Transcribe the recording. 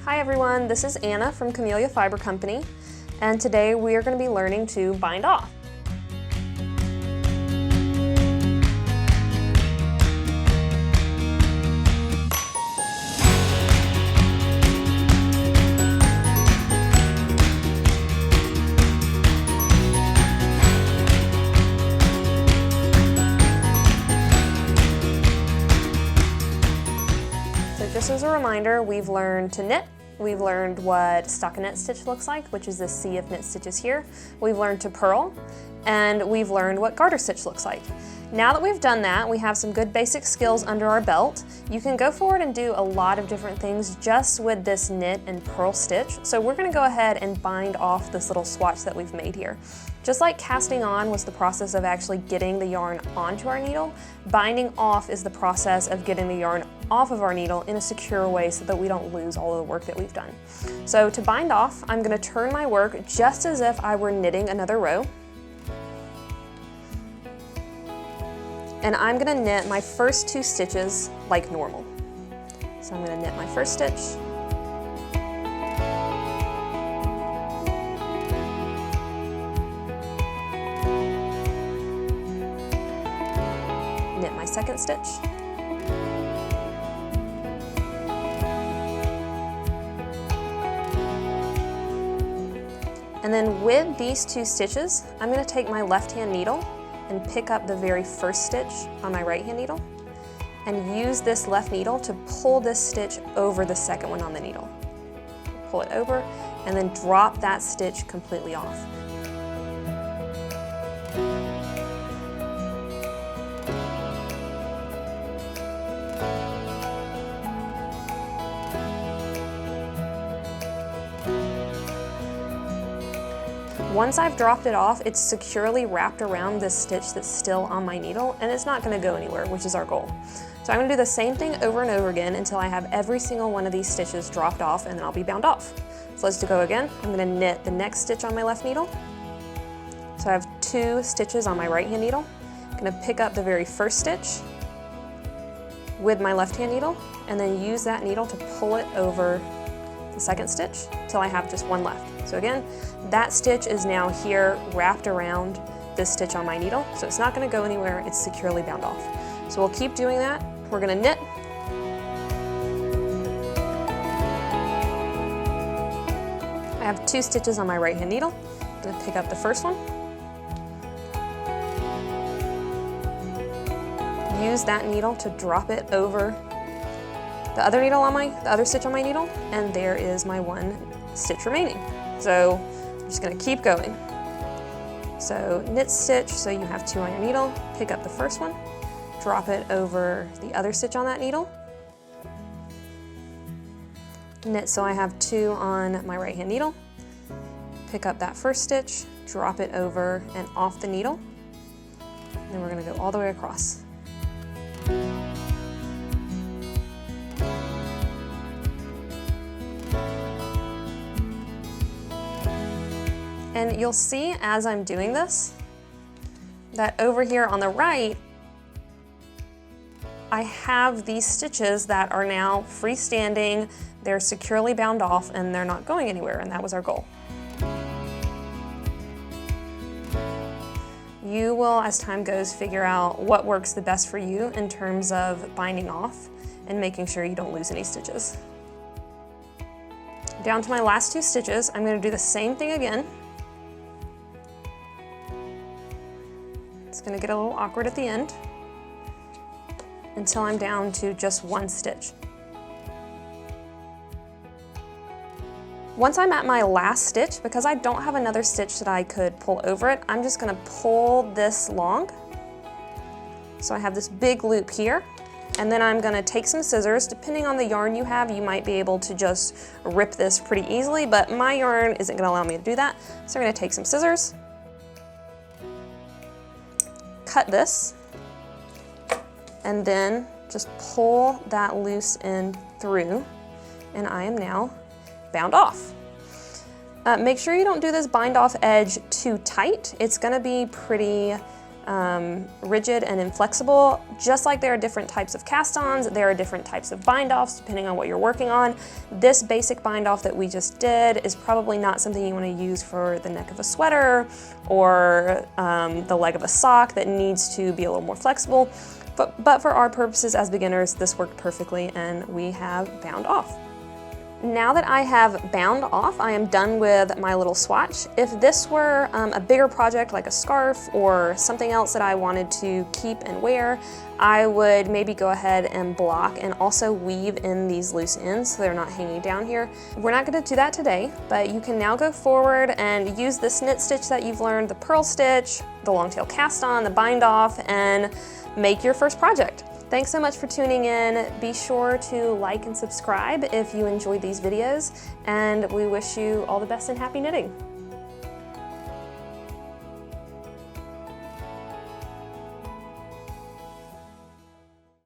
Hi everyone, this is Anna from Camellia Fiber Company, and today we are going to be learning to bind off. Just as a reminder, we've learned to knit, we've learned what stockinette stitch looks like, which is the sea of knit stitches here. We've learned to purl, and we've learned what garter stitch looks like. Now that we've done that, we have some good basic skills under our belt. You can go forward and do a lot of different things just with this knit and purl stitch. So we're going to go ahead and bind off this little swatch that we've made here. Just like casting on was the process of actually getting the yarn onto our needle, binding off is the process of getting the yarn off of our needle in a secure way so that we don't lose all of the work that we've done. So to bind off, I'm going to turn my work just as if I were knitting another row. And I'm going to knit my first 2 stitches like normal. So I'm going to knit my first stitch, knit my second stitch, and then with these 2 stitches, I'm going to take my left-hand needle and pick up the very first stitch on my right-hand needle and use this left needle to pull this stitch over the second one on the needle. Pull it over and then drop that stitch completely off. Once I've dropped it off, it's securely wrapped around this stitch that's still on my needle, and it's not going to go anywhere, which is our goal. So I'm going to do the same thing over and over again until I have every single one of these stitches dropped off, and then I'll be bound off. So let's go again. I'm going to knit the next stitch on my left needle. So I have 2 stitches on my right hand needle. I'm going to pick up the very first stitch with my left hand needle, and then use that needle to pull it over the second stitch till I have just 1 left. So again, that stitch is now here wrapped around this stitch on my needle, so it's not going to go anywhere, it's securely bound off. So we'll keep doing that. We're going to knit, I have 2 stitches on my right hand needle. I'm going to pick up the first one, use that needle to drop it over the other stitch on my needle, and there is my 1 stitch remaining. So I'm just going to keep going. So knit stitch, so you have 2 on your needle, pick up the first one, drop it over the other stitch on that needle, knit, so I have 2 on my right hand needle, pick up that first stitch, drop it over and off the needle, and then we're going to go all the way across. And you'll see as I'm doing this, that over here on the right, I have these stitches that are now freestanding, they're securely bound off, and they're not going anywhere, and that was our goal. You will, as time goes, figure out what works the best for you in terms of binding off and making sure you don't lose any stitches. Down to my last 2 stitches, I'm going to do the same thing again. It's going to get a little awkward at the end until I'm down to just 1 stitch. Once I'm at my last stitch, because I don't have another stitch that I could pull over it, I'm just going to pull this long. So I have this big loop here, and then I'm going to take some scissors. Depending on the yarn you have, you might be able to just rip this pretty easily, but my yarn isn't going to allow me to do that. So I'm going to take some scissors, cut this, and then just pull that loose end through, and I am now bound off. Make sure you don't do this bind off edge too tight. It's going to be pretty rigid and inflexible. Just like there are different types of cast-ons, there are different types of bind-offs depending on what you're working on. This basic bind-off that we just did is probably not something you want to use for the neck of a sweater or the leg of a sock that needs to be a little more flexible. But for our purposes as beginners, this worked perfectly and we have bound off. Now that I have bound off, I am done with my little swatch. If this were a bigger project like a scarf or something else that I wanted to keep and wear, I would maybe go ahead and block and also weave in these loose ends so they're not hanging down here. We're not going to do that today, but you can now go forward and use this knit stitch that you've learned, the purl stitch, the long tail cast on, the bind off, and make your first project. Thanks so much for tuning in. Be sure to like and subscribe if you enjoyed these videos, and we wish you all the best and happy knitting.